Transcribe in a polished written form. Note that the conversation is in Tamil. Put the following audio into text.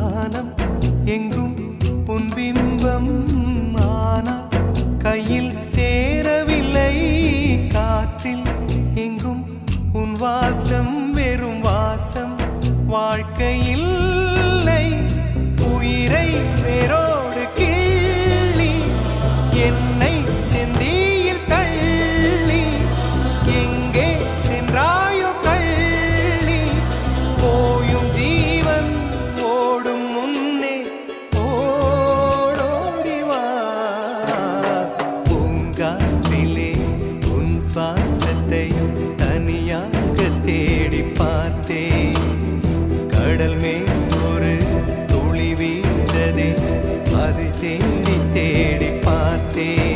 வானம் எங்கும் உன் பிம்பம் ஆனால் கையில் சேரவில்லை காற்றில் எங்கும் உன் வாசம் வெறும் வாசம் வாழ்க்கையில் உயிரை வேரோடு கிள்ளி என்னை செந்தியில் தள்ளி எங்கே சென்றாயோ கள்ளி போயும் ஜீவன் ஓடும் முன்னே ஓடோடிவா பூங்காற்றிலே உன் சுவாசத்தை தனியாக தேடி பார்த்தேன் கடல் மேல் ஒரு துளி வீழ்ந்ததே அது தேடி தேடி பார்த்தேன்